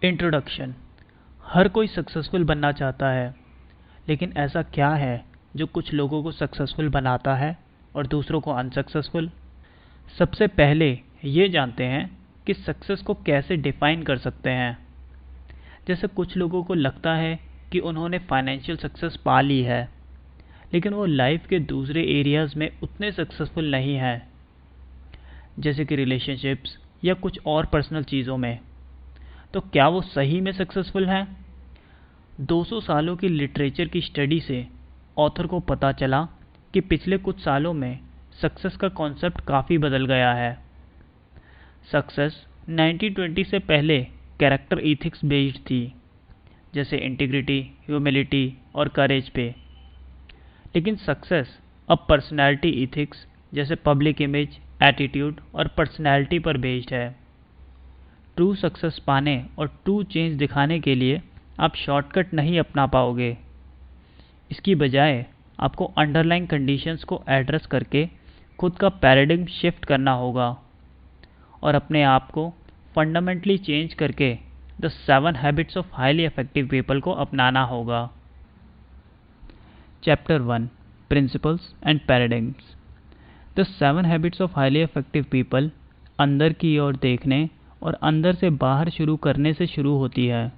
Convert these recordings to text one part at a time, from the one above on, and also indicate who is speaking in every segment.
Speaker 1: Introduction. हर कोई successful बनना चाहता है, लेकिन ऐसा क्या है जो कुछ लोगों को सक्सेसफुल बनाता है और दूसरों को अनसक्सेसफुल? सबसे पहले ये जानते हैं कि सक्सेस को कैसे डिफाइन कर सकते हैं। जैसे कुछ लोगों को लगता है कि उन्होंने फाइनेंशियल सक्सेस पा ली है, लेकिन वो लाइफ के दूसरे एरियाज में उतने सक्सेसफुल नहीं हैं, जैसे कि रिलेशनशिप्स या कुछ और पर्सनल चीज़ों में। तो क्या वो सही में सक्सेसफुल हैं? 200 सालों की लिटरेचर की स्टडी से ऑथर को पता चला कि पिछले कुछ सालों में सक्सेस का कॉन्सेप्ट काफ़ी बदल गया है। सक्सेस 1920 से पहले कैरेक्टर इथिक्स बेस्ड थी, जैसे इंटीग्रिटी, ह्यूमिलिटी और करेज पे। लेकिन सक्सेस अब पर्सनैलिटी इथिक्स जैसे पब्लिक इमेज, एटीट्यूड और पर्सनैलिटी पर बेस्ड है। ट्रू सक्सेस पाने और ट्रू चेंज दिखाने के लिए आप शॉर्टकट नहीं अपना पाओगे। इसकी बजाय आपको अंडरलाइंग कंडीशंस को एड्रेस करके खुद का पैराडिग्म शिफ्ट करना होगा और अपने आप को फंडामेंटली चेंज करके the 7 habits of highly effective people को अपनाना होगा। Chapter 1, principles and paradigms. The 7 habits of highly effective people अंदर की ओर देखने और अंदर से बाहर शुरू करने से शुरू होती है।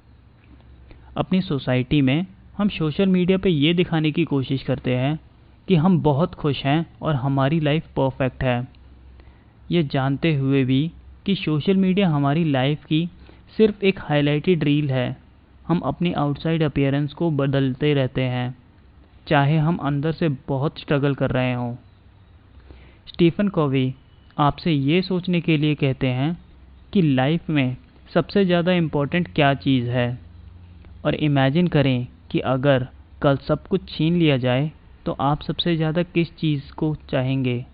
Speaker 1: अपनी सोसाइटी में हम सोशल मीडिया पे ये दिखाने की कोशिश करते हैं कि हम बहुत खुश हैं और हमारी लाइफ परफेक्ट है, ये जानते हुए भी कि सोशल मीडिया हमारी लाइफ की सिर्फ एक हाईलाइटेड रील है। हम अपनी आउटसाइड अपीयरेंस को बदलते रहते हैं, चाहे हम अंदर से बहुत स्ट्रगल कर रहे हों। स्टीफन कोवी आपसे ये सोचने के लिए कहते हैं कि लाइफ में सबसे ज़्यादा इम्पोर्टेंट क्या चीज़ है, और इमेजिन करें कि अगर कल सब कुछ छीन लिया जाए तो आप सबसे ज़्यादा किस चीज़ को चाहेंगे?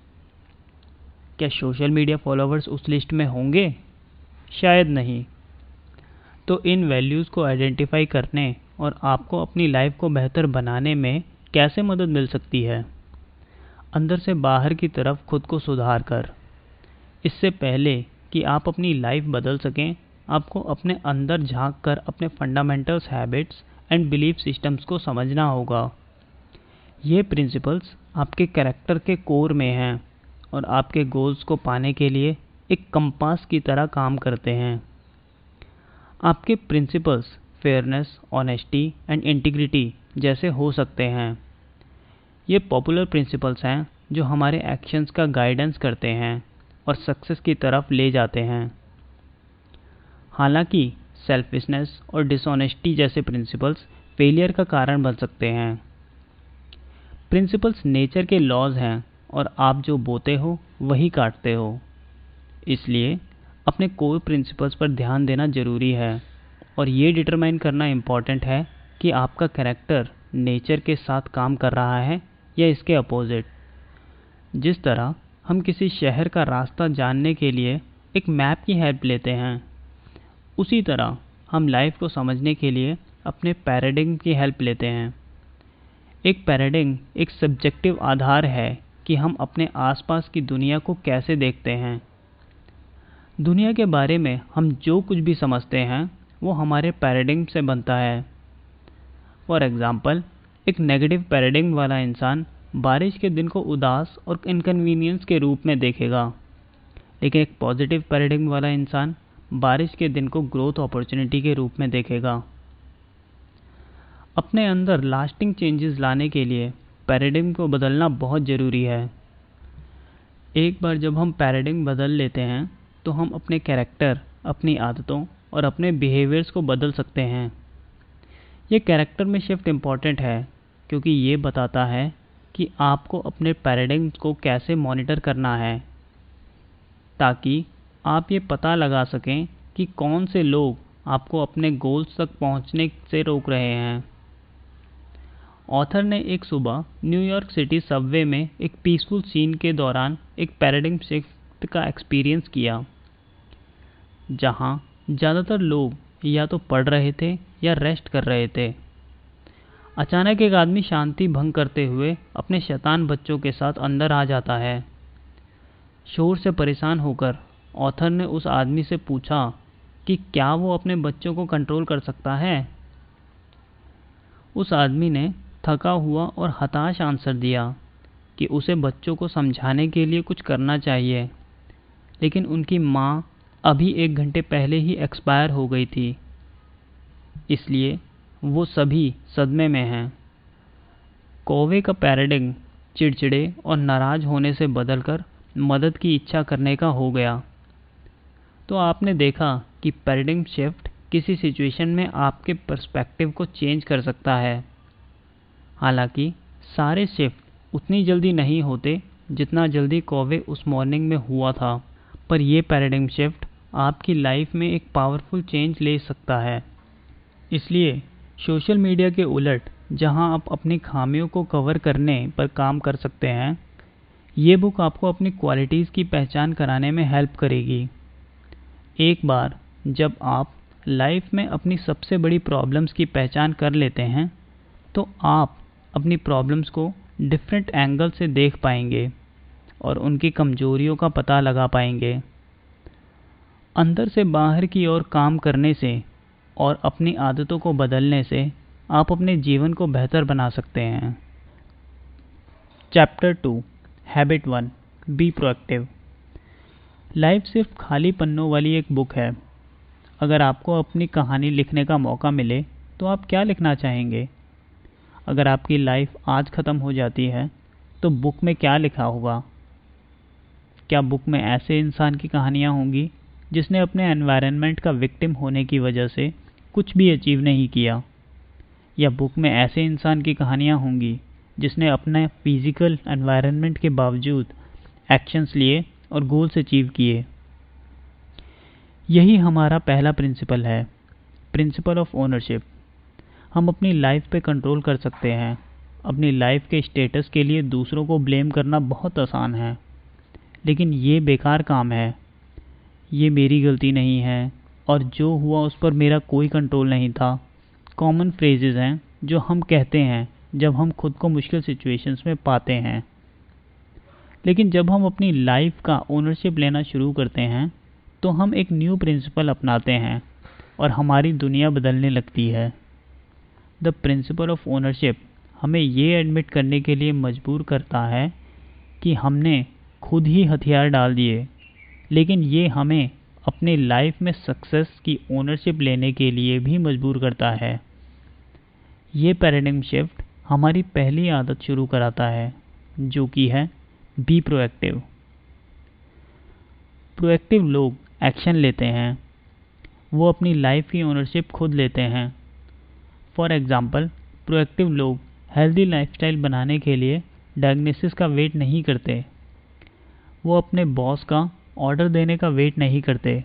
Speaker 1: क्या सोशल मीडिया फॉलोअर्स उस लिस्ट में होंगे? शायद नहीं। तो इन वैल्यूज़ को आइडेंटिफाई करने और आपको अपनी लाइफ को बेहतर बनाने में कैसे मदद मिल सकती है? अंदर से बाहर की तरफ खुद को सुधार कर। इससे पहले कि आप अपनी लाइफ बदल सकें, आपको अपने अंदर झांक कर अपने fundamentals, habits and belief systems को समझना होगा। ये प्रिंसिपल्स आपके कैरेक्टर के कोर में हैं और आपके गोल्स को पाने के लिए एक कंपास की तरह काम करते हैं। आपके principles fairness, honesty and integrity जैसे हो सकते हैं। ये पॉपुलर प्रिंसिपल्स हैं जो हमारे एक्शंस का गाइडेंस करते हैं और सक्सेस की तरफ ले जाते हैं। हालांकि सेल्फिशनेस और डिसऑनेस्टी जैसे प्रिंसिपल्स फेलियर का कारण बन सकते हैं। प्रिंसिपल्स नेचर के लॉज हैं और आप जो बोते हो वही काटते हो। इसलिए अपने कोर प्रिंसिपल्स पर ध्यान देना ज़रूरी है और ये डिटरमाइन करना इम्पॉर्टेंट है कि आपका कैरेक्टर नेचर के साथ काम कर रहा है या इसके अपोजिट। जिस तरह हम किसी शहर का रास्ता जानने के लिए एक मैप की हेल्प लेते हैं, उसी तरह हम लाइफ को समझने के लिए अपने पैराडिग्म की हेल्प लेते हैं। एक पैराडिग्म एक सब्जेक्टिव आधार है कि हम अपने आसपास की दुनिया को कैसे देखते हैं। दुनिया के बारे में हम जो कुछ भी समझते हैं वो हमारे पैराडिग्म से बनता है। फॉर एग्ज़ाम्पल, एक नेगेटिव पैराडिग्म वाला इंसान बारिश के दिन को उदास और इनकन्वीनियंस के रूप में देखेगा, लेकिन एक पॉजिटिव पैराडिग्म वाला इंसान बारिश के दिन को ग्रोथ अपॉर्चुनिटी के रूप में देखेगा। अपने अंदर लास्टिंग चेंजेस लाने के लिए पैराडिग्म को बदलना बहुत ज़रूरी है। एक बार जब हम पैराडिग्म बदल लेते हैं तो हम अपने कैरेक्टर, अपनी आदतों और अपने बिहेवियर्स को बदल सकते हैं। ये कैरेक्टर में शिफ्ट इम्पॉर्टेंट है क्योंकि ये बताता है कि आपको अपने पैराडिग्म को कैसे मॉनिटर करना है, ताकि आप ये पता लगा सकें कि कौन से लोग आपको अपने गोल्स तक पहुंचने से रोक रहे हैं। ऑथर ने एक सुबह न्यूयॉर्क सिटी सबवे में एक पीसफुल सीन के दौरान एक पैराडिग्म शिफ्ट का एक्सपीरियंस किया, जहां ज़्यादातर लोग या तो पढ़ रहे थे या रेस्ट कर रहे थे। अचानक एक आदमी शांति भंग करते हुए अपने शैतान बच्चों के साथ अंदर आ जाता है। शोर से परेशान होकर ऑथर ने उस आदमी से पूछा कि क्या वो अपने बच्चों को कंट्रोल कर सकता है? उस आदमी ने थका हुआ और हताश आंसर दिया कि उसे बच्चों को समझाने के लिए कुछ करना चाहिए, लेकिन उनकी माँ अभी 1 घंटे पहले ही एक्सपायर हो गई थी, इसलिए वो सभी सदमे में हैं। कौवे का पैराडिग्म चिड़चिड़े और नाराज होने से बदलकर मदद की इच्छा करने का हो गया। तो आपने देखा कि पैराडिग्म शिफ्ट किसी सिचुएशन में आपके पर्सपेक्टिव को चेंज कर सकता है। हालांकि सारे शिफ्ट उतनी जल्दी नहीं होते जितना जल्दी कौवे उस मॉर्निंग में हुआ था, पर यह पैराडिग्म शिफ्ट आपकी लाइफ में एक पावरफुल चेंज ले सकता है। इसलिए सोशल मीडिया के उलट जहां आप अपनी खामियों को कवर करने पर काम कर सकते हैं, ये बुक आपको अपनी क्वालिटीज़ की पहचान कराने में हेल्प करेगी। एक बार जब आप लाइफ में अपनी सबसे बड़ी प्रॉब्लम्स की पहचान कर लेते हैं, तो आप अपनी प्रॉब्लम्स को डिफरेंट एंगल से देख पाएंगे और उनकी कमजोरियों का पता लगा पाएंगे। अंदर से बाहर की ओर काम करने से और अपनी आदतों को बदलने से आप अपने जीवन को बेहतर बना सकते हैं। Chapter 2 habit 1 be proactive. Life सिर्फ खाली पन्नों वाली एक बुक है। अगर आपको अपनी कहानी लिखने का मौका मिले तो आप क्या लिखना चाहेंगे? अगर आपकी लाइफ आज ख़त्म हो जाती है तो बुक में क्या लिखा होगा? क्या बुक में ऐसे इंसान की कहानियाँ होंगी जिसने अपने एनवायरनमेंट का विक्टिम होने की वजह से कुछ भी अचीव नहीं किया? या बुक में ऐसे इंसान की कहानियाँ होंगी जिसने अपने फिजिकल एनवायरनमेंट के बावजूद एक्शंस लिए और गोल्स अचीव किए? यही हमारा पहला प्रिंसिपल है, प्रिंसिपल ऑफ ओनरशिप। हम अपनी लाइफ पे कंट्रोल कर सकते हैं। अपनी लाइफ के स्टेटस के लिए दूसरों को ब्लेम करना बहुत आसान है, लेकिन ये बेकार काम है। ये मेरी गलती नहीं है और जो हुआ उस पर मेरा कोई कंट्रोल नहीं था, कॉमन फ्रेजेस हैं जो हम कहते हैं जब हम खुद को मुश्किल सिचुएशंस में पाते हैं। लेकिन जब हम अपनी लाइफ का ओनरशिप लेना शुरू करते हैं तो हम एक न्यू प्रिंसिपल अपनाते हैं और हमारी दुनिया बदलने लगती है। द प्रिंसिपल ऑफ ओनरशिप हमें ये एडमिट करने के लिए मजबूर करता है कि हमने खुद ही हथियार डाल दिए, लेकिन ये हमें अपने लाइफ में सक्सेस की ओनरशिप लेने के लिए भी मजबूर करता है। ये पैराडिग्म शिफ्ट हमारी पहली आदत शुरू कराता है, जो कि है बी प्रोएक्टिव। प्रोएक्टिव लोग एक्शन लेते हैं। वो अपनी लाइफ की ओनरशिप खुद लेते हैं। फॉर एग्ज़ाम्पल, प्रोएक्टिव लोग हेल्दी लाइफस्टाइल बनाने के लिए डायग्नोसिस का वेट नहीं करते। वो अपने बॉस का ऑर्डर देने का वेट नहीं करते।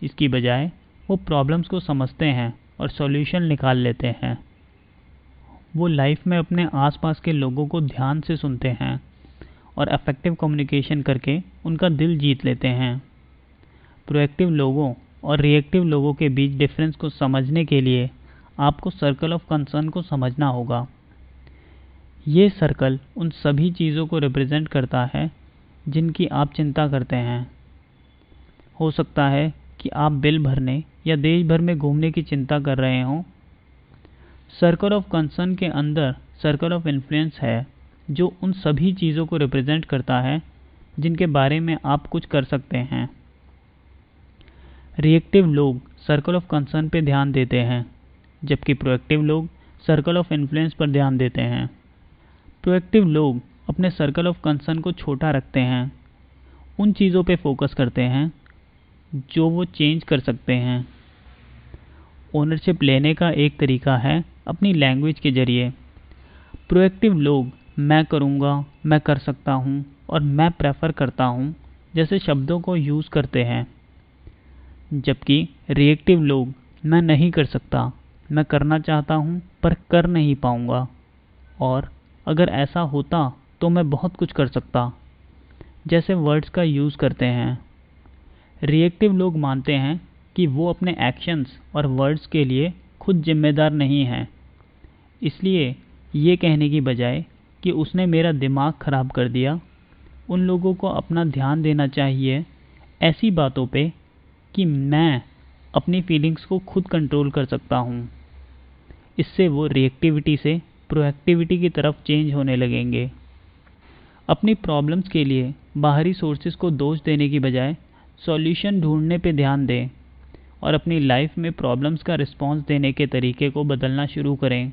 Speaker 1: इसकी बजाय वो प्रॉब्लम्स को समझते हैं और सॉल्यूशन निकाल लेते हैं। वो लाइफ में अपने आसपास के लोगों को ध्यान से सुनते हैं और इफेक्टिव कम्युनिकेशन करके उनका दिल जीत लेते हैं। प्रोएक्टिव लोगों और रिएक्टिव लोगों के बीच डिफरेंस को समझने के लिए आपको सर्कल ऑफ कंसर्न को समझना होगा। ये सर्कल उन सभी चीज़ों को रिप्रेजेंट करता है जिनकी आप चिंता करते हैं। हो सकता है कि आप बिल भरने या देश भर में घूमने की चिंता कर रहे हों। सर्कल ऑफ कंसर्न के अंदर सर्कल ऑफ इन्फ्लुएंस है, जो उन सभी चीज़ों को रिप्रेजेंट करता है जिनके बारे में आप कुछ कर सकते हैं। रिएक्टिव लोग सर्कल ऑफ कंसर्न पे ध्यान देते हैं, जबकि प्रोएक्टिव लोग सर्कल ऑफ इन्फ्लुएंस पर ध्यान देते हैं। प्रोएक्टिव लोग अपने सर्कल ऑफ कंसर्न को छोटा रखते हैं, उन चीज़ों पे फोकस करते हैं जो वो चेंज कर सकते हैं। ओनरशिप लेने का एक तरीका है अपनी लैंग्वेज के जरिए। प्रोएक्टिव लोग मैं करूँगा, मैं कर सकता हूँ और मैं प्रेफर करता हूँ जैसे शब्दों को यूज़ करते हैं, जबकि रिएक्टिव लोग मैं नहीं कर सकता, मैं करना चाहता हूँ पर कर नहीं पाऊँगा, और अगर ऐसा होता तो मैं बहुत कुछ कर सकता जैसे वर्ड्स का यूज़ करते हैं। रिएक्टिव लोग मानते हैं कि वो अपने एक्शंस और वर्ड्स के लिए खुद जिम्मेदार नहीं हैं, इसलिए ये कहने की बजाय कि उसने मेरा दिमाग ख़राब कर दिया, उन लोगों को अपना ध्यान देना चाहिए ऐसी बातों पे कि मैं अपनी फीलिंग्स को खुद कंट्रोल कर सकता हूँ। इससे वो रिएक्टिविटी से प्रोएक्टिविटी की तरफ चेंज होने लगेंगे। अपनी प्रॉब्लम्स के लिए बाहरी सोर्सेज को दोष देने की बजाय सॉल्यूशन ढूंढने पे ध्यान दें और अपनी लाइफ में प्रॉब्लम्स का रिस्पॉन्स देने के तरीके को बदलना शुरू करें।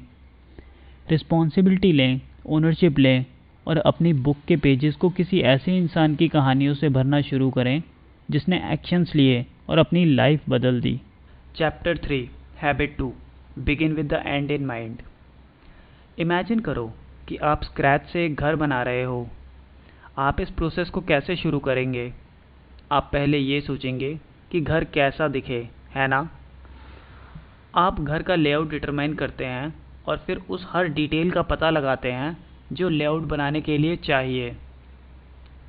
Speaker 1: रिस्पॉन्सिबिलिटी लें, ओनरशिप लें और अपनी बुक के पेजेस को किसी ऐसे इंसान की कहानियों से भरना शुरू करें जिसने एक्शंस लिए और अपनी लाइफ बदल दी। Chapter 3 habit 2 begin with the end in mind. Imagine करो कि आप स्क्रैच से एक घर बना रहे हो। आप इस प्रोसेस को कैसे शुरू करेंगे? आप पहले ये सोचेंगे कि घर कैसा दिखे, है ना? आप घर का लेआउट डिटरमाइन करते हैं और फिर उस हर डिटेल का पता लगाते हैं जो लेआउट बनाने के लिए चाहिए।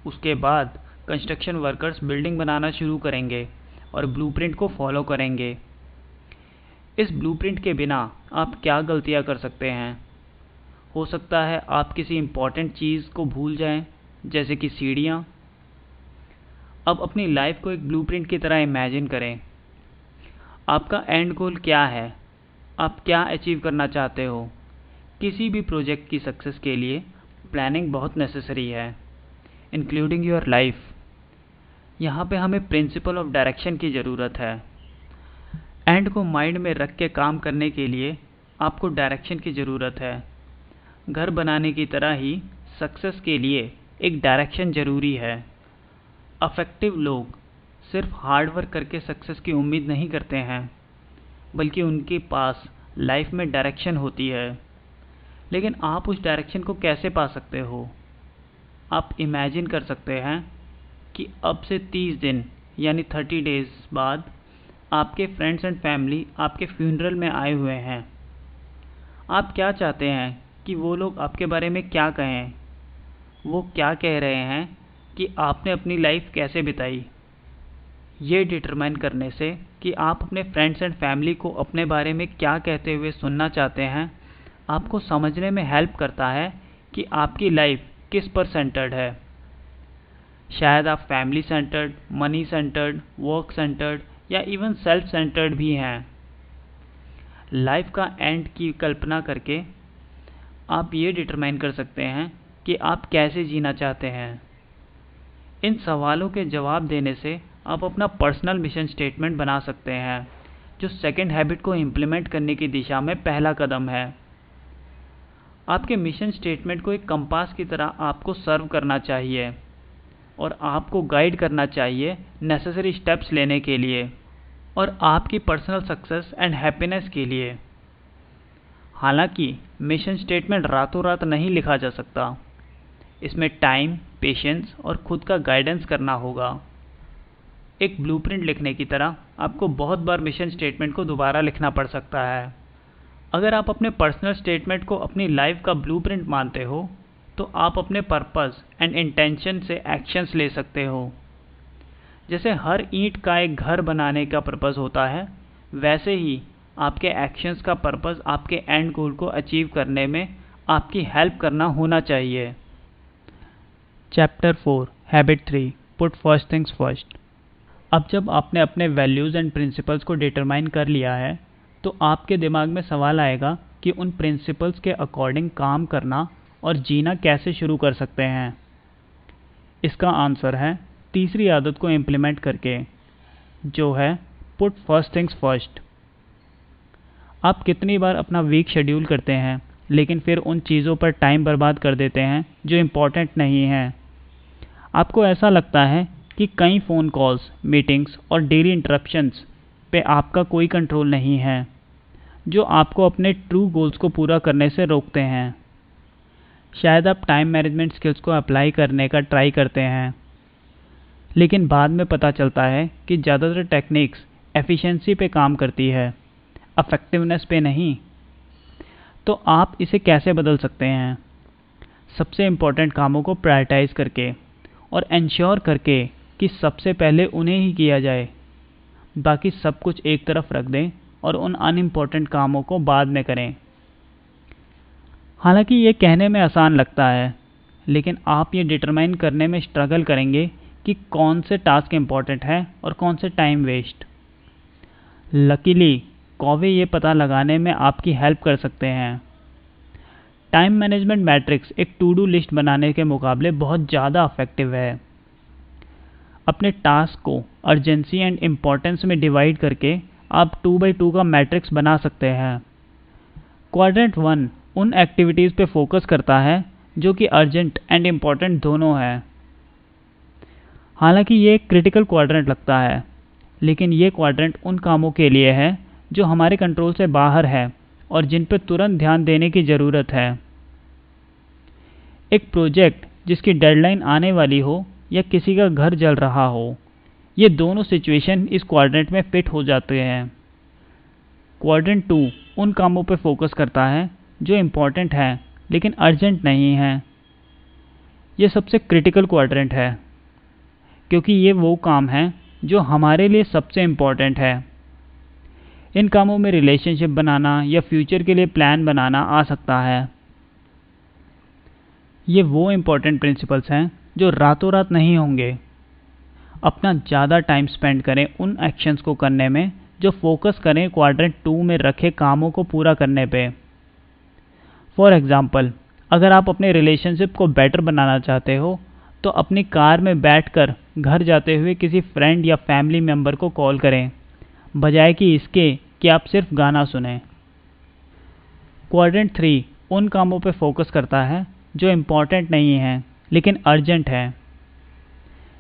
Speaker 1: उसके बाद कंस्ट्रक्शन वर्कर्स बिल्डिंग बनाना शुरू करेंगे और ब्लूप्रिंट को फॉलो करेंगे। इस ब्लूप्रिंट के बिना आप क्या गलतियां कर सकते हैं? हो सकता है आप किसी इम्पॉर्टेंट चीज़ को भूल जाएं, जैसे कि सीढ़ियाँ। अब अपनी लाइफ को एक ब्लूप्रिंट की तरह इमेजिन करें। आपका एंड गोल क्या है? आप क्या अचीव करना चाहते हो? किसी भी प्रोजेक्ट की सक्सेस के लिए प्लानिंग बहुत नेसेसरी है, इंक्लूडिंग योर लाइफ। यहाँ पे हमें प्रिंसिपल ऑफ डायरेक्शन की ज़रूरत है। एंड को माइंड में रख के काम करने के लिए आपको डायरेक्शन की ज़रूरत है। घर बनाने की तरह ही सक्सेस के लिए एक डायरेक्शन ज़रूरी है। अफेक्टिव लोग सिर्फ हार्ड वर्क करके सक्सेस की उम्मीद नहीं करते हैं, बल्कि उनके पास लाइफ में डायरेक्शन होती है। लेकिन आप उस डायरेक्शन को कैसे पा सकते हो? आप इमेजिन कर सकते हैं कि अब से 30 दिन यानी 30 डेज बाद आपके फ्रेंड्स एंड फैमिली आपके फ्यूनरल में आए हुए हैं। आप क्या चाहते हैं कि वो लोग आपके बारे में क्या कहें? वो क्या कह रहे हैं कि आपने अपनी लाइफ कैसे बिताई? ये डिटरमाइन करने से कि आप अपने फ्रेंड्स एंड फैमिली को अपने बारे में क्या कहते हुए सुनना चाहते हैं, आपको समझने में हेल्प करता है कि आपकी लाइफ किस पर सेंटर्ड है। शायद आप family centred, money centred, work centred या इवन सेल्फ सेंटर्ड भी हैं। लाइफ का एंड की कल्पना करके आप ये डिटरमाइन कर सकते हैं कि आप कैसे जीना चाहते हैं। इन सवालों के जवाब देने से आप अपना पर्सनल मिशन स्टेटमेंट बना सकते हैं, जो सेकंड हैबिट को इम्प्लीमेंट करने की दिशा में पहला कदम है। आपके मिशन स्टेटमेंट को एक कंपास की तरह आपको सर्व करना चाहिए और आपको गाइड करना चाहिए नेसेसरी स्टेप्स लेने के लिए और आपकी पर्सनल सक्सेस एंड हैप्पीनेस के लिए। हालांकि मिशन स्टेटमेंट रातों रात नहीं लिखा जा सकता। इसमें टाइम, पेशेंस और खुद का गाइडेंस करना होगा। एक ब्लूप्रिंट लिखने की तरह आपको बहुत बार मिशन स्टेटमेंट को दोबारा लिखना पड़ सकता है। अगर आप अपने पर्सनल स्टेटमेंट को अपनी लाइफ का ब्लूप्रिंट मानते हो, तो आप अपने पर्पस एंड इंटेंशन से एक्शंस ले सकते हो। जैसे हर ईंट का एक घर बनाने का पर्पस होता है, वैसे ही आपके एक्शंस का पर्पस आपके एंड गोल को अचीव करने में आपकी हेल्प करना होना चाहिए। Chapter 4 habit 3 put first things first. अब जब आपने अपने वैल्यूज़ एंड प्रिंसिपल्स को डिटरमाइन कर लिया है, तो आपके दिमाग में सवाल आएगा कि उन प्रिंसिपल्स के अकॉर्डिंग काम करना और जीना कैसे शुरू कर सकते हैं। इसका आंसर है तीसरी आदत को इम्प्लीमेंट करके, जो है पुट फर्स्ट थिंग्स फर्स्ट। आप कितनी बार अपना वीक शेड्यूल करते हैं, लेकिन फिर उन चीज़ों पर टाइम बर्बाद कर देते हैं जो इम्पोर्टेंट नहीं हैं। आपको ऐसा लगता है कि कई फ़ोन कॉल्स, मीटिंग्स और डेली इंटरप्शंस पे आपका कोई कंट्रोल नहीं है, जो आपको अपने ट्रू गोल्स को पूरा करने से रोकते हैं। शायद आप टाइम मैनेजमेंट स्किल्स को अप्लाई करने का ट्राई करते हैं, लेकिन बाद में पता चलता है कि ज़्यादातर टेक्निक्स एफिशिएंसी पे काम करती है, इफेक्टिवनेस पे नहीं। तो आप इसे कैसे बदल सकते हैं? सबसे इम्पोर्टेंट कामों को प्रायोरिटाइज करके और इंश्योर करके कि सबसे पहले उन्हें ही किया जाए। बाकी सब कुछ एक तरफ रख दें और उन अनइम्पोर्टेंट कामों को बाद में करें। हालांकि ये कहने में आसान लगता है, लेकिन आप ये डिटरमाइन करने में स्ट्रगल करेंगे कि कौन से टास्क इम्पोर्टेंट है और कौन से टाइम वेस्ट। लकीली कौवे ये पता लगाने में आपकी हेल्प कर सकते हैं। टाइम मैनेजमेंट मैट्रिक्स एक टू डू लिस्ट बनाने के मुकाबले बहुत ज़्यादा इफेक्टिव है। अपने टास्क को अर्जेंसी एंड इम्पोर्टेंस में डिवाइड करके आप 2x2 का मैट्रिक्स बना सकते हैं। क्वाड्रेंट 1 उन एक्टिविटीज़ पे फोकस करता है जो कि अर्जेंट एंड इम्पोर्टेंट दोनों है। हालांकि ये एक क्रिटिकल क्वाड्रेंट लगता है, लेकिन ये क्वाड्रेंट उन कामों के लिए है जो हमारे कंट्रोल से बाहर है और जिन पर तुरंत ध्यान देने की ज़रूरत है। एक प्रोजेक्ट जिसकी डेडलाइन आने वाली हो या किसी का घर जल रहा हो, ये दोनों सिचुएशन इस क्वाड्रेंट में फिट हो जाते हैं। क्वाड्रेंट 2 उन कामों पर फोकस करता है जो इम्पोर्टेंट है लेकिन अर्जेंट नहीं है। ये सबसे क्रिटिकल क्वाड्रेंट है क्योंकि ये वो काम है जो हमारे लिए सबसे इम्पोर्टेंट है। इन कामों में रिलेशनशिप बनाना या फ्यूचर के लिए प्लान बनाना आ सकता है। ये वो इम्पोर्टेंट प्रिंसिपल्स हैं जो रातों रात नहीं होंगे। अपना ज़्यादा टाइम स्पेंड करें उन एक्शंस को करने में जो फोकस करें क्वाड्रेंट 2 में रखे कामों को पूरा करने पे। फॉर एग्ज़ाम्पल, अगर आप अपने रिलेशनशिप को बेटर बनाना चाहते हो तो अपनी कार में बैठकर घर जाते हुए किसी फ्रेंड या फैमिली मेम्बर को कॉल करें, बजाय कि इसके कि आप सिर्फ गाना सुनें। क्वाड्रेंट 3 उन कामों पर फोकस करता है जो इम्पोर्टेंट नहीं हैं लेकिन अर्जेंट है।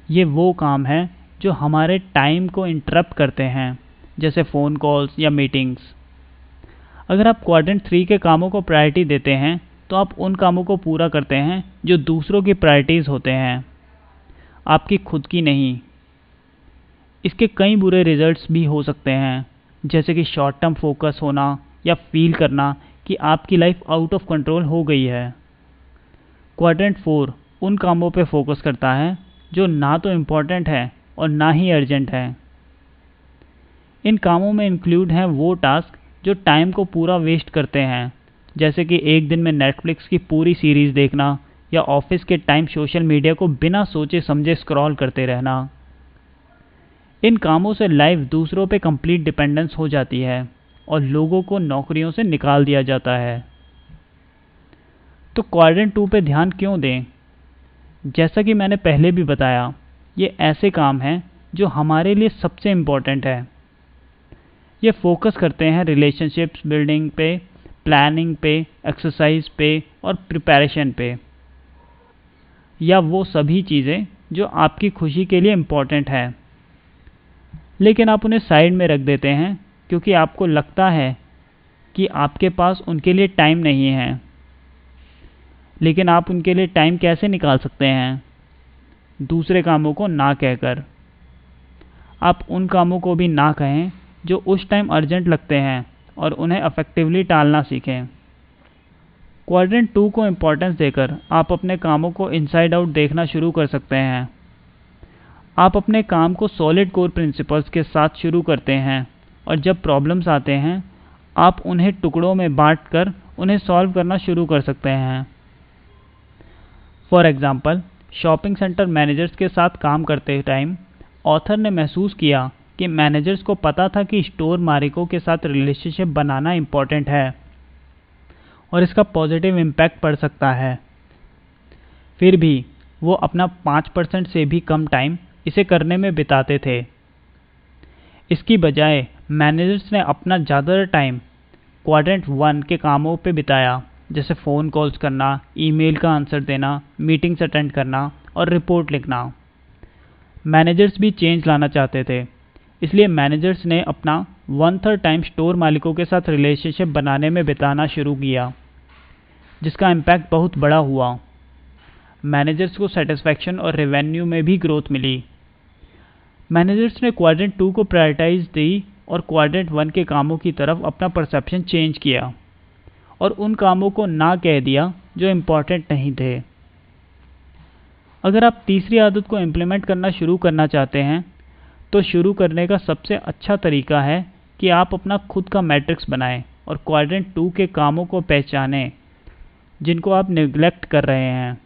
Speaker 1: ये वो काम है जो हमारे टाइम को इंटरप्ट करते हैं, जैसे फ़ोन कॉल्स या मीटिंग्स। अगर आप क्वाड्रेंट 3 के कामों को प्रायोरिटी देते हैं तो आप उन कामों को पूरा करते हैं जो दूसरों की प्रायोरिटीज़ होते हैं, आपकी खुद की नहीं। इसके कई बुरे रिजल्ट्स भी हो सकते हैं, जैसे कि शॉर्ट टर्म फोकस होना या फील करना कि आपकी लाइफ आउट ऑफ कंट्रोल हो गई है। क्वाड्रेंट 4 उन कामों पे फोकस करता है जो ना तो इम्पोर्टेंट है और ना ही अर्जेंट है। इन कामों में इंक्लूड हैं वो टास्क जो टाइम को पूरा वेस्ट करते हैं, जैसे कि एक दिन में नेटफ्लिक्स की पूरी सीरीज़ देखना या ऑफिस के टाइम सोशल मीडिया को बिना सोचे समझे स्क्रॉल करते रहना। इन कामों से लाइफ दूसरों पे कंप्लीट डिपेंडेंस हो जाती है और लोगों को नौकरियों से निकाल दिया जाता है। तो क्वाड्रेंट 2 पे ध्यान क्यों दें? जैसा कि मैंने पहले भी बताया, ये ऐसे काम हैं जो हमारे लिए सबसे इम्पोर्टेंट है। ये फोकस करते हैं रिलेशनशिप्स बिल्डिंग पे, प्लानिंग पे, एक्सरसाइज पे और प्रिपरेशन पे, या वो सभी चीज़ें जो आपकी खुशी के लिए इम्पोर्टेंट है, लेकिन आप उन्हें साइड में रख देते हैं क्योंकि आपको लगता है कि आपके पास उनके लिए टाइम नहीं है। लेकिन आप उनके लिए टाइम कैसे निकाल सकते हैं? दूसरे कामों को ना कहकर। आप उन कामों को भी ना कहें जो उस टाइम अर्जेंट लगते हैं और उन्हें अफेक्टिवली टालना सीखें। क्वाड्रेंट 2 को इम्पोर्टेंस देकर आप अपने कामों को इनसाइड आउट देखना शुरू कर सकते हैं। आप अपने काम को सॉलिड कोर प्रिंसिपल्स के साथ शुरू करते हैं और जब प्रॉब्लम्स आते हैं आप उन्हें टुकड़ों में बांटकर उन्हें सॉल्व करना शुरू कर सकते हैं। For example, shopping centre managers के साथ काम करते टाइम ऑथर ने महसूस किया कि मैनेजर्स को पता था कि स्टोर मालिकों के साथ रिलेशनशिप बनाना इम्पोर्टेंट है और इसका पॉजिटिव इम्पैक्ट पड़ सकता है। फिर भी वो अपना 5% से भी कम टाइम इसे करने में बिताते थे। इसकी बजाय मैनेजर्स ने अपना ज़्यादातर टाइम क्वाड्रेंट 1 के कामों पे बिताया, जैसे फ़ोन कॉल्स करना, ईमेल का आंसर देना, मीटिंग्स अटेंड करना और रिपोर्ट लिखना। मैनेजर्स भी चेंज लाना चाहते थे, इसलिए मैनेजर्स ने अपना 1/3 टाइम स्टोर मालिकों के साथ रिलेशनशिप बनाने में बिताना शुरू किया, जिसका इम्पैक्ट बहुत बड़ा हुआ। मैनेजर्स को सेटिस्फैक्शन और रेवेन्यू में भी ग्रोथ मिली। मैनेजर्स ने क्वाड्रेंट 2 को प्रायोरिटाइज दी और क्वाड्रेंट 1 के कामों की तरफ अपना परसेप्शन चेंज किया और उन कामों को ना कह दिया जो इम्पोर्टेंट नहीं थे। अगर आप तीसरी आदत को इम्प्लीमेंट करना शुरू करना चाहते हैं तो शुरू करने का सबसे अच्छा तरीका है कि आप अपना खुद का मैट्रिक्स बनाएं और क्वाड्रेंट 2 के कामों को पहचानें जिनको आप निगलेक्ट कर रहे हैं।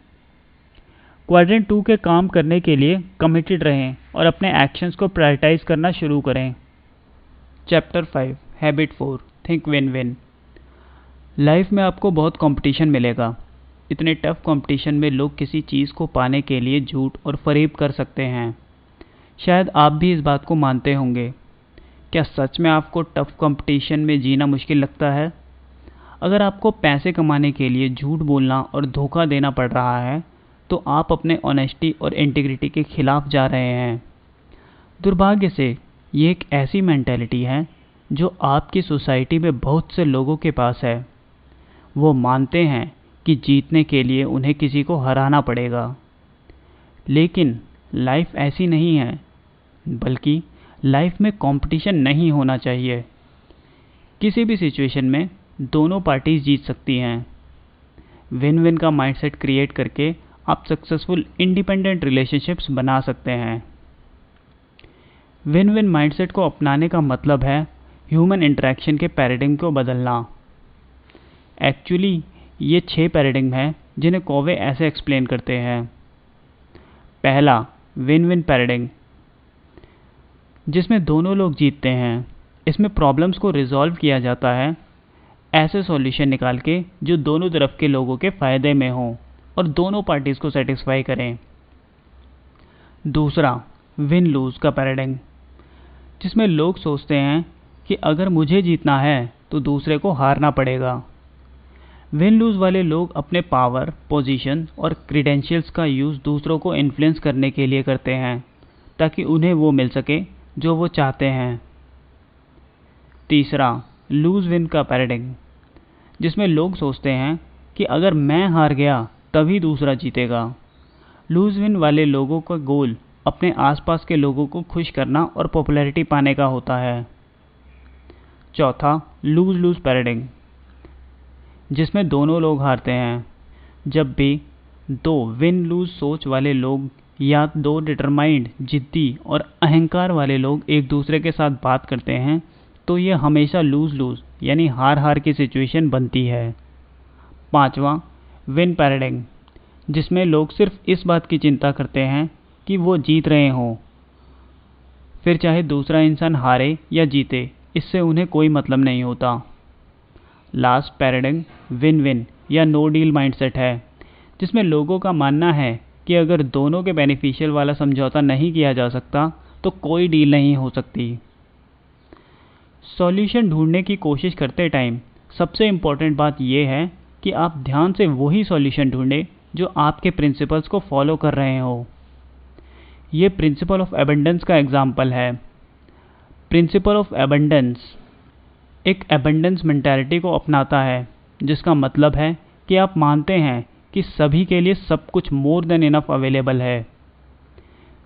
Speaker 1: क्वाड्रेंट 2 के काम करने के लिए कमिटेड रहें और अपने एक्शंस को प्रायोरिटाइज करना शुरू करें। Chapter 5 habit 4 think win win. Life में आपको बहुत कंपटीशन मिलेगा। इतने टफ कंपटीशन में लोग किसी चीज़ को पाने के लिए झूठ और फरेब कर सकते हैं। शायद आप भी इस बात को मानते होंगे। क्या सच में आपको टफ कंपटीशन में जीना मुश्किल लगता है? अगर आपको पैसे कमाने के लिए झूठ बोलना और धोखा देना पड़ रहा है तो आप अपने ऑनेस्टी और इंटीग्रिटी के खिलाफ जा रहे हैं। दुर्भाग्य से ये एक ऐसी मेंटालिटी है जो आपकी सोसाइटी में बहुत से लोगों के पास है। वो मानते हैं कि जीतने के लिए उन्हें किसी को हराना पड़ेगा। लेकिन लाइफ ऐसी नहीं है, बल्कि लाइफ में कंपटीशन नहीं होना चाहिए। किसी भी सिचुएशन में दोनों पार्टीज जीत सकती हैं। विन विन का माइंडसेट क्रिएट करके आप सक्सेसफुल इंडिपेंडेंट रिलेशनशिप्स बना सकते हैं। विन विन माइंडसेट को अपनाने का मतलब है ह्यूमन इंटरेक्शन के पैराडिग्म को बदलना। एक्चुअली ये 6 पैराडिग्म हैं जिन्हें कोवे ऐसे एक्सप्लेन करते हैं। पहला, विन विन पैराडिग्म, जिसमें दोनों लोग जीतते हैं। इसमें प्रॉब्लम्स को रिजॉल्व किया जाता है ऐसे सॉल्यूशन निकाल के जो दोनों तरफ के लोगों के फ़ायदे में हों और दोनों पार्टीज़ को सेटिस्फाई करें। दूसरा, विन लूज़ का पैराडिग्म, जिसमें लोग सोचते हैं कि अगर मुझे जीतना है तो दूसरे को हारना पड़ेगा। विन लूज़ वाले लोग अपने पावर, पोजीशन और क्रीडेंशियल्स का यूज़ दूसरों को इन्फ्लुएंस करने के लिए करते हैं ताकि उन्हें वो मिल सके जो वो चाहते हैं। तीसरा, लूज़ विन का पैराडिग्म, जिसमें लोग सोचते हैं कि अगर मैं हार गया तभी दूसरा जीतेगा। लूज़ विन वाले लोगों का गोल अपने आसपास के लोगों को खुश करना और पॉपुलैरिटी पाने का होता है। चौथा, लूज़ लूज़ पैराडिग्म, जिसमें दोनों लोग हारते हैं। जब भी दो विन लूज़ सोच वाले लोग या दो डिटरमाइंड, जिद्दी और अहंकार वाले लोग एक दूसरे के साथ बात करते हैं तो ये हमेशा लूज़ लूज़ यानी हार हार की सिचुएशन बनती है। पांचवा, विन पैराडिग्म, जिसमें लोग सिर्फ इस बात की चिंता करते हैं कि वो जीत रहे हों, फिर चाहे दूसरा इंसान हारे या जीते, इससे उन्हें कोई मतलब नहीं होता। लास्ट पैराडिग्म विन विन या नो डील माइंडसेट है, जिसमें लोगों का मानना है कि अगर दोनों के बेनिफिशियल वाला समझौता नहीं किया जा सकता तो कोई डील नहीं हो सकती। सॉल्यूशन ढूंढने की कोशिश करते टाइम सबसे इम्पोर्टेंट बात यह है कि आप ध्यान से वही सॉल्यूशन ढूंढें जो आपके प्रिंसिपल्स को फॉलो कर रहे हो। ये प्रिंसिपल ऑफ एबंडेंस का एग्जाम्पल है। प्रिंसिपल ऑफ एबंडेंस एक एबंडेंस मेंटालिटी को अपनाता है, जिसका मतलब है कि आप मानते हैं कि सभी के लिए सब कुछ मोर देन इनफ अवेलेबल है।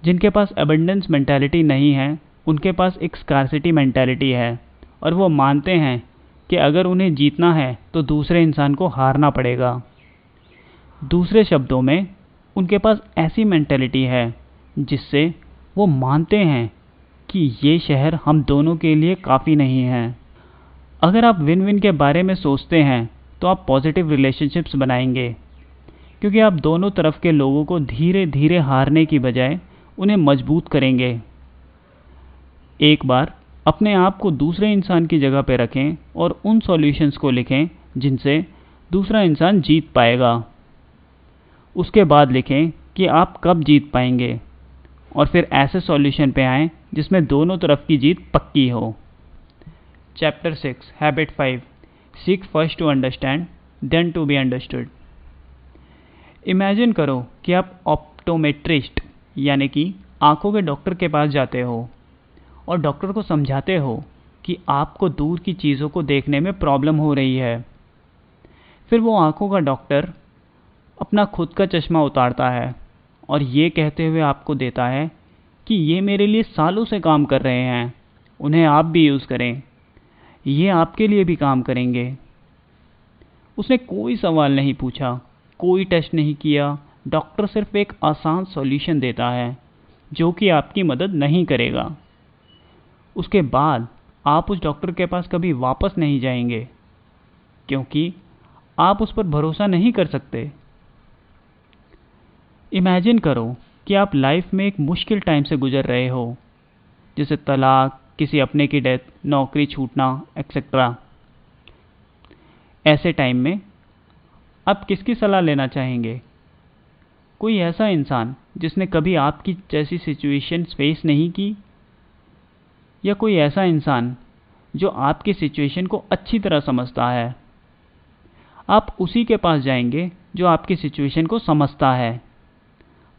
Speaker 1: जिनके पास एबंडेंस मेंटालिटी नहीं है उनके पास एक स्कार्सिटी मेंटालिटी है और वो मानते हैं कि अगर उन्हें जीतना है तो दूसरे इंसान को हारना पड़ेगा। दूसरे शब्दों में, उनके पास ऐसी मेंटालिटी है जिससे वो मानते हैं कि ये शहर हम दोनों के लिए काफ़ी नहीं है। अगर आप विन विन के बारे में सोचते हैं तो आप पॉजिटिव रिलेशनशिप्स बनाएंगे, क्योंकि आप दोनों तरफ के लोगों को धीरे धीरे हारने की बजाय उन्हें मजबूत करेंगे। एक बार अपने आप को दूसरे इंसान की जगह पर रखें और उन सॉल्यूशंस को लिखें जिनसे दूसरा इंसान जीत पाएगा। उसके बाद लिखें कि आप कब जीत पाएंगे और फिर ऐसे सॉल्यूशन पे आएं जिसमें दोनों तरफ की जीत पक्की हो। Chapter 6 habit 5 seek first to understand then to be understood. Imagine करो कि आप ऑप्टोमेट्रिस्ट यानी कि आंखों के डॉक्टर के पास जाते हो और डॉक्टर को समझाते हो कि आपको दूर की चीज़ों को देखने में प्रॉब्लम हो रही है। फिर वो आंखों का डॉक्टर अपना खुद का चश्मा उतारता है और ये कहते हुए आपको देता है कि ये मेरे लिए सालों से काम कर रहे हैं, उन्हें आप भी यूज़ करें, ये आपके लिए भी काम करेंगे। उसने कोई सवाल नहीं पूछा, कोई टेस्ट नहीं किया, डॉक्टर सिर्फ एक आसान सॉल्यूशन देता है जो कि आपकी मदद नहीं करेगा। उसके बाद आप उस डॉक्टर के पास कभी वापस नहीं जाएंगे, क्योंकि आप उस पर भरोसा नहीं कर सकते। इमेजिन करो कि आप लाइफ में एक मुश्किल टाइम से गुजर रहे हो, जैसे तलाक, किसी अपने की डेथ, नौकरी छूटना, एक्सेट्रा। ऐसे टाइम में आप किसकी सलाह लेना चाहेंगे? कोई ऐसा इंसान जिसने कभी आपकी जैसी सिचुएशन फेस नहीं की, या कोई ऐसा इंसान जो आपकी सिचुएशन को अच्छी तरह समझता है? आप उसी के पास जाएंगे जो आपकी सिचुएशन को समझता है।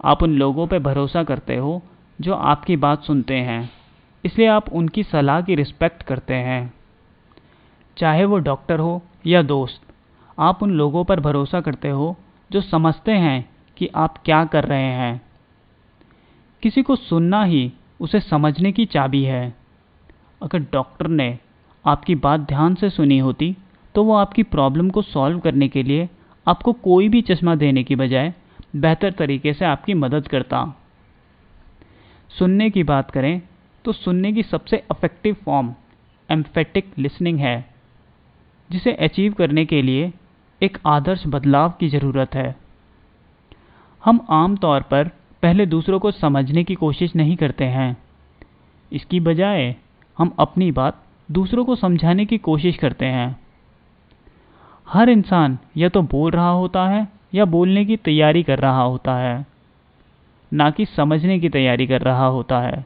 Speaker 1: आप उन लोगों पर भरोसा करते हो जो आपकी बात सुनते हैं, इसलिए आप उनकी सलाह की रिस्पेक्ट करते हैं। चाहे वो डॉक्टर हो या दोस्त, आप उन लोगों पर भरोसा करते हो जो समझते हैं कि आप क्या कर रहे हैं। किसी को सुनना ही उसे समझने की चाबी है। अगर डॉक्टर ने आपकी बात ध्यान से सुनी होती तो वो आपकी प्रॉब्लम को सॉल्व करने के लिए आपको कोई भी चश्मा देने की बजाय बेहतर तरीके से आपकी मदद करता। सुनने की बात करें तो सुनने की सबसे इफेक्टिव फॉर्म एम्फेटिक लिसनिंग है, जिसे अचीव करने के लिए एक आदर्श बदलाव की ज़रूरत है। हम आम तौर पर पहले दूसरों को समझने की कोशिश नहीं करते हैं। इसकी बजाय हम अपनी बात दूसरों को समझाने की कोशिश करते हैं। हर इंसान या तो बोल रहा होता है या बोलने की तैयारी कर रहा होता है, ना कि समझने की तैयारी कर रहा होता है।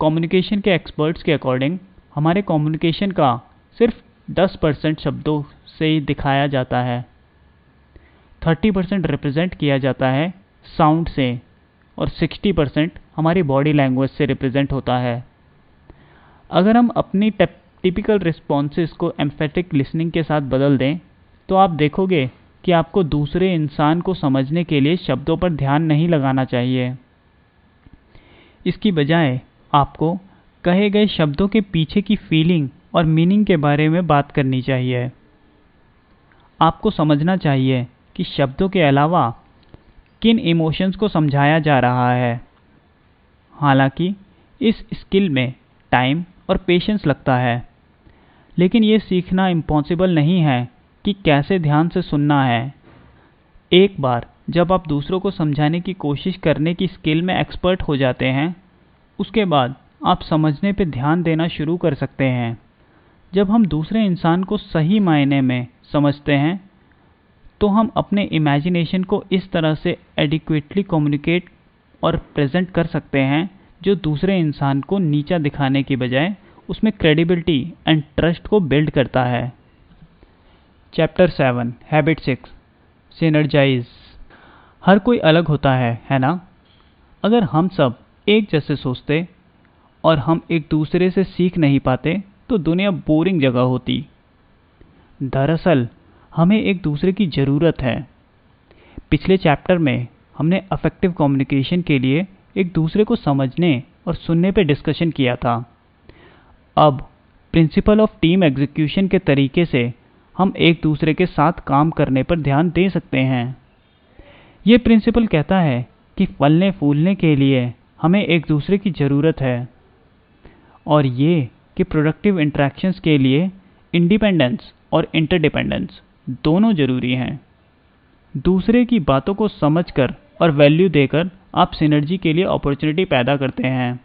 Speaker 1: कम्युनिकेशन के एक्सपर्ट्स के अकॉर्डिंग हमारे कम्युनिकेशन का सिर्फ 10% शब्दों से ही दिखाया जाता है, 30% रिप्रेजेंट किया जाता है साउंड से, और 60% हमारी बॉडी लैंग्वेज से रिप्रेजेंट होता है। अगर हम अपनी टिपिकल रिस्पॉन्सेस को एम्फेटिक लिसनिंग के साथ बदल दें तो आप देखोगे कि आपको दूसरे इंसान को समझने के लिए शब्दों पर ध्यान नहीं लगाना चाहिए। इसकी बजाय आपको कहे गए शब्दों के पीछे की फीलिंग और मीनिंग के बारे में बात करनी चाहिए। आपको समझना चाहिए कि शब्दों के अलावा किन इमोशंस को समझाया जा रहा है। हालांकि इस स्किल में टाइम और पेशेंस लगता है, लेकिन ये सीखना इम्पॉसिबल नहीं है कि कैसे ध्यान से सुनना है। एक बार जब आप दूसरों को समझाने की कोशिश करने की स्किल में एक्सपर्ट हो जाते हैं, उसके बाद आप समझने पर ध्यान देना शुरू कर सकते हैं। जब हम दूसरे इंसान को सही मायने में समझते हैं तो हम अपने इमेजिनेशन को इस तरह से एडिक्वेटली कम्युनिकेट और प्रेजेंट कर सकते हैं जो दूसरे इंसान को नीचा दिखाने की बजाय उसमें क्रेडिबिलिटी एंड ट्रस्ट को बिल्ड करता है। Chapter 7 habit 6 synergise. हर कोई अलग होता है ना? अगर हम सब एक जैसे सोचते और हम एक दूसरे से सीख नहीं पाते तो दुनिया बोरिंग जगह होती। दरअसल हमें एक दूसरे की ज़रूरत है। पिछले चैप्टर में हमने अफेक्टिव कम्युनिकेशन के लिए एक दूसरे को समझने और सुनने पर डिस्कशन किया था। अब प्रिंसिपल ऑफ टीम एग्जीक्यूशन के तरीके से हम एक दूसरे के साथ काम करने पर ध्यान दे सकते हैं। ये प्रिंसिपल कहता है कि फलने फूलने के लिए हमें एक दूसरे की ज़रूरत है, और ये कि प्रोडक्टिव इंटरेक्शंस के लिए इंडिपेंडेंस और इंटरडिपेंडेंस दोनों ज़रूरी हैं। दूसरे की बातों को समझकर और वैल्यू देकर आप सिनर्जी के लिए अपॉर्चुनिटी पैदा करते हैं।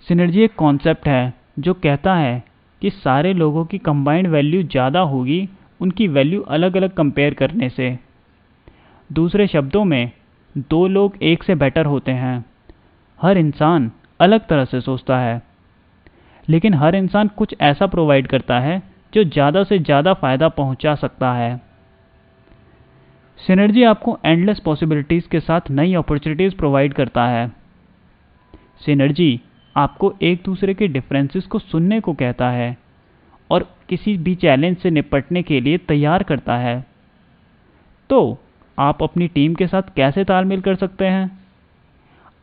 Speaker 1: सिनर्जी एक कॉन्सेप्ट है जो कहता है कि सारे लोगों की कंबाइंड वैल्यू ज़्यादा होगी उनकी वैल्यू अलग अलग कंपेयर करने से। दूसरे शब्दों में, दो लोग एक से बेटर होते हैं। हर इंसान अलग तरह से सोचता है, लेकिन हर इंसान कुछ ऐसा प्रोवाइड करता है जो ज़्यादा से ज़्यादा फ़ायदा पहुंचा सकता है। सिनर्जी आपको एंडलेस पॉसिबिलिटीज़ के साथ नई अपॉर्चुनिटीज़ प्रोवाइड करता है। सिनर्जी आपको एक दूसरे के डिफरेंसेस को सुनने को कहता है और किसी भी चैलेंज से निपटने के लिए तैयार करता है। तो आप अपनी टीम के साथ कैसे तालमेल कर सकते हैं?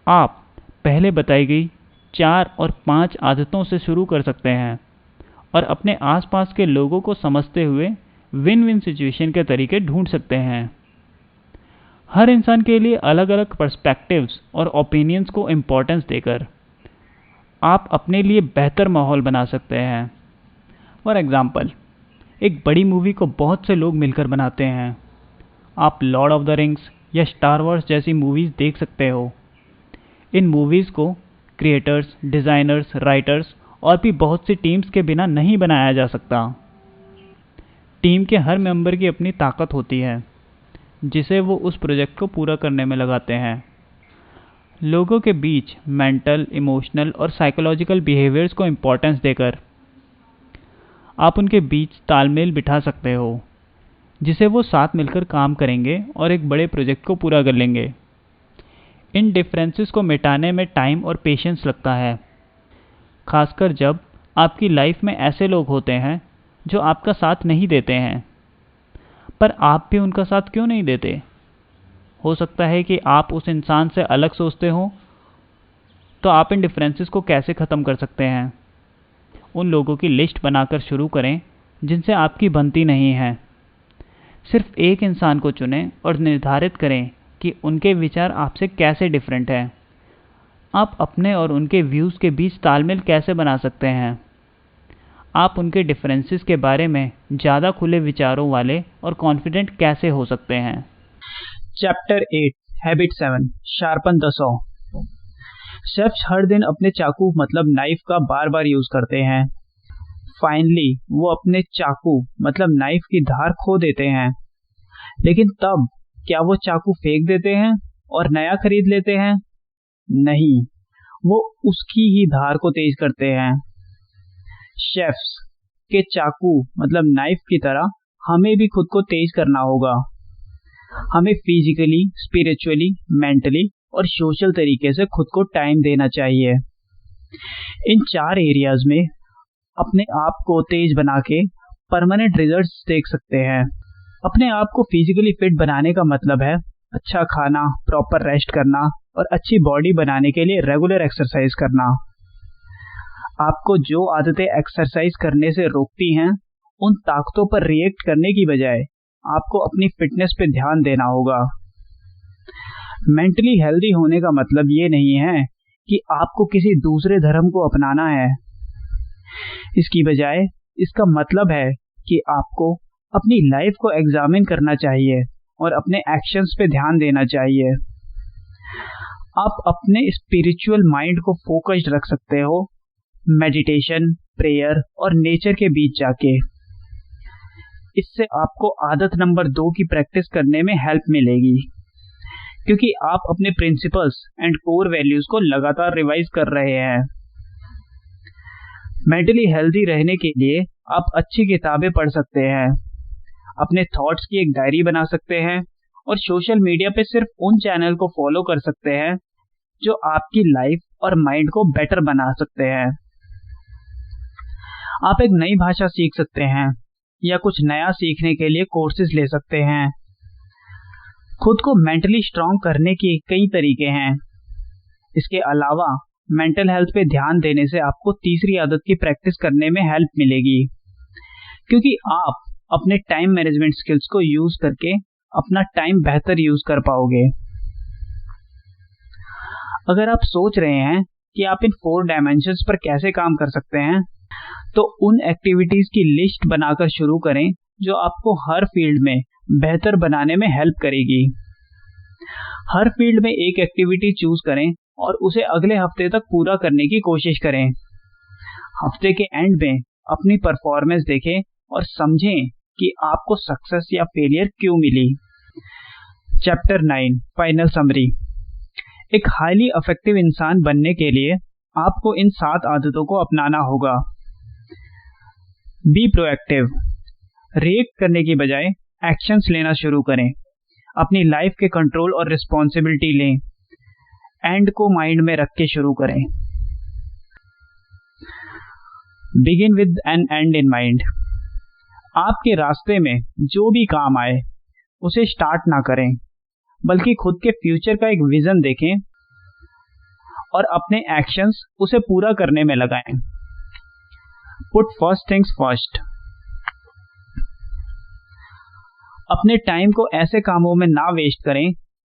Speaker 1: आप पहले बताई गई 4 और 5 आदतों से शुरू कर सकते हैं और अपने आसपास के लोगों को समझते हुए विन विन सिचुएशन के तरीके ढूंढ सकते हैं। हर इंसान के लिए अलग अलग पर्सपेक्टिव्स और ओपिनियंस को इम्पोर्टेंस देकर आप अपने लिए बेहतर माहौल बना सकते हैं। फॉर एग्जाम्पल, एक बड़ी मूवी को बहुत से लोग मिलकर बनाते हैं। आप लॉर्ड ऑफ द रिंग्स या स्टार वॉर्स जैसी मूवीज़ देख सकते हो। इन मूवीज़ को क्रिएटर्स, डिज़ाइनर्स, राइटर्स और भी बहुत सी टीम्स के बिना नहीं बनाया जा सकता। टीम के हर मेंबर की अपनी ताकत होती है जिसे वो उस प्रोजेक्ट को पूरा करने में लगाते हैं। लोगों के बीच मेंटल, इमोशनल और साइकोलॉजिकल बिहेवियर्स को इम्पोर्टेंस देकर आप उनके बीच तालमेल बिठा सकते हो जिसे वो साथ मिलकर काम करेंगे और एक बड़े प्रोजेक्ट को पूरा कर लेंगे। इन डिफरेंसेस को मिटाने में टाइम और पेशेंस लगता है, खासकर जब आपकी लाइफ में ऐसे लोग होते हैं जो आपका साथ नहीं देते हैं। पर आप भी उनका साथ क्यों नहीं देते? हो सकता है कि आप उस इंसान से अलग सोचते हो। तो आप इन डिफरेंसेस को कैसे ख़त्म कर सकते हैं? उन लोगों की लिस्ट बनाकर शुरू करें जिनसे आपकी बनती नहीं है। सिर्फ एक इंसान को चुनें और निर्धारित करें कि उनके विचार आपसे कैसे डिफरेंट हैं। आप अपने और उनके व्यूज़ के बीच तालमेल कैसे बना सकते हैं? आप उनके डिफरेंसेस के बारे में ज़्यादा खुले विचारों वाले और कॉन्फिडेंट कैसे हो सकते हैं?
Speaker 2: Chapter 8 habit 7 sharpen the saw. Chefs हर दिन अपने चाकू मतलब नाइफ का बार बार यूज करते हैं। फाइनली वो अपने चाकू मतलब नाइफ की धार खो देते हैं। लेकिन तब क्या वो चाकू फेंक देते हैं और नया खरीद लेते हैं? नहीं, वो उसकी ही धार को तेज करते हैं। शेफ्स के चाकू मतलब नाइफ की तरह हमें भी खुद को तेज करना होगा। हमें फिजिकली, स्पिरिचुअली, मेंटली और सोशल तरीके से खुद को टाइम देना चाहिए। इन 4 एरियाज में अपने आप को तेज बना के परमानेंट रिजल्ट्स देख सकते हैं। अपने आप को फिजिकली फिट बनाने का मतलब है अच्छा खाना, प्रॉपर रेस्ट करना और अच्छी बॉडी बनाने के लिए रेगुलर एक्सरसाइज करना। आपको जो आदतें एक्सरसाइज करने से रोकती हैं, उन ताकतों पर रिएक्ट करने की बजाय आपको अपनी फिटनेस पे ध्यान देना होगा। मेंटली हेल्दी होने का मतलब ये नहीं है कि आपको किसी दूसरे धर्म को अपनाना है। इसकी बजाय इसका मतलब है कि आपको अपनी लाइफ को एग्जामिन करना चाहिए और अपने एक्शंस पे ध्यान देना चाहिए। आप अपने स्पिरिचुअल माइंड को फोकस्ड रख सकते हो मेडिटेशन, प्रेयर और नेचर के बीच जाके। इससे आपको आदत नंबर 2 की प्रैक्टिस करने में हेल्प मिलेगी, क्योंकि आप अपने प्रिंसिपल्स एंड कोर वैल्यूज को लगातार रिवाइज कर रहे हैं। मेंटली हेल्दी रहने के लिए आप अच्छी किताबें पढ़ सकते हैं, अपने थॉट्स की एक डायरी बना सकते हैं और सोशल मीडिया पे सिर्फ उन चैनल को फॉलो कर सकते हैं जो आपकी लाइफ और माइंड को बेटर बना सकते हैं। आप एक नई भाषा सीख सकते हैं या कुछ नया सीखने के लिए कोर्सेज ले सकते हैं। खुद को मेंटली स्ट्रांग करने के कई तरीके हैं। इसके अलावा मेंटल हेल्थ पे ध्यान देने से आपको तीसरी आदत की प्रैक्टिस करने में हेल्प मिलेगी, क्योंकि आप अपने टाइम मैनेजमेंट स्किल्स को यूज करके अपना टाइम बेहतर यूज कर पाओगे। अगर आप सोच रहे हैं कि आप इन 4 डायमेंशंस पर कैसे काम कर सकते हैं, तो उन एक्टिविटीज की लिस्ट बनाकर शुरू करें जो आपको हर फील्ड में बेहतर बनाने में हेल्प करेगी। हर फील्ड में एक एक्टिविटी चूज करें और उसे अगले हफ्ते तक पूरा करने की कोशिश करें। हफ्ते के एंड में अपनी परफॉर्मेंस देखें और समझें कि आपको सक्सेस या फेलियर क्यों मिली। Chapter 9 final summary. एक हाईली इफेक्टिव इंसान बनने के लिए आपको इन 7 आदतों को अपनाना होगा। Be proactive. रिएक्ट करने की बजाय एक्शंस लेना शुरू करें। अपनी लाइफ के कंट्रोल और रिस्पॉन्सिबिलिटी लें। एंड को माइंड में रख के शुरू करें। Begin with an end in mind. आपके रास्ते में जो भी काम आए उसे स्टार्ट ना करें, बल्कि खुद के फ्यूचर का एक विजन देखें और अपने एक्शंस उसे पूरा करने में लगाएं। Put first things first. अपने टाइम को ऐसे कामों में ना वेस्ट करें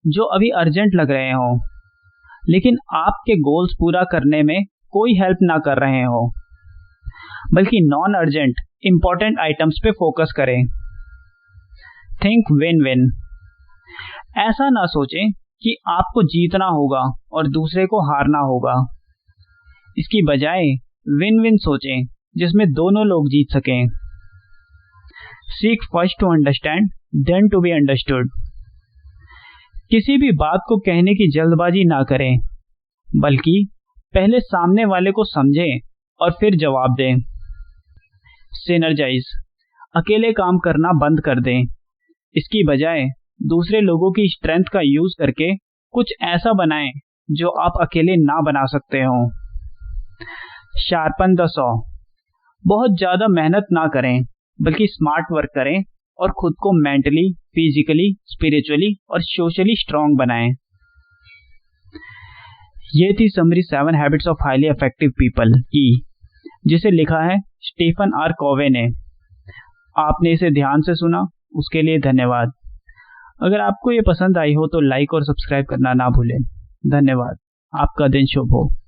Speaker 2: जो अभी अर्जेंट लग रहे हों, लेकिन आपके गोल्स पूरा करने में कोई हेल्प ना कर रहे हो, बल्कि नॉन अर्जेंट इंपॉर्टेंट आइटम्स पे फोकस करें। Think win win. ऐसा ना सोचें कि आपको जीतना होगा और दूसरे को हारना होगा। इसकी बजाय विन विन सोचें जिसमें दोनों लोग जीत सकें। Seek first to understand then to be understood. किसी भी बात को कहने की जल्दबाजी ना करें, बल्कि पहले सामने वाले को समझें और फिर जवाब दें। सिनर्जाइज। अकेले काम करना बंद कर दें। इसकी बजाय दूसरे लोगों की स्ट्रेंथ का यूज करके कुछ ऐसा बनाएं जो आप अकेले ना बना सकते हो। Sharpen the saw. बहुत ज्यादा मेहनत ना करें, बल्कि स्मार्ट वर्क करें और खुद को मेंटली, फिजिकली, स्पिरिचुअली और सोशली स्ट्रांग बनाएं। ये थी summary 7 habits of highly effective people की, जिसे लिखा है स्टीफन आर कोवे ने। आपने इसे ध्यान से सुना, उसके लिए धन्यवाद। अगर आपको ये पसंद आई हो तो लाइक और सब्सक्राइब करना ना भूलें। धन्यवाद। आपका दिन शुभ हो।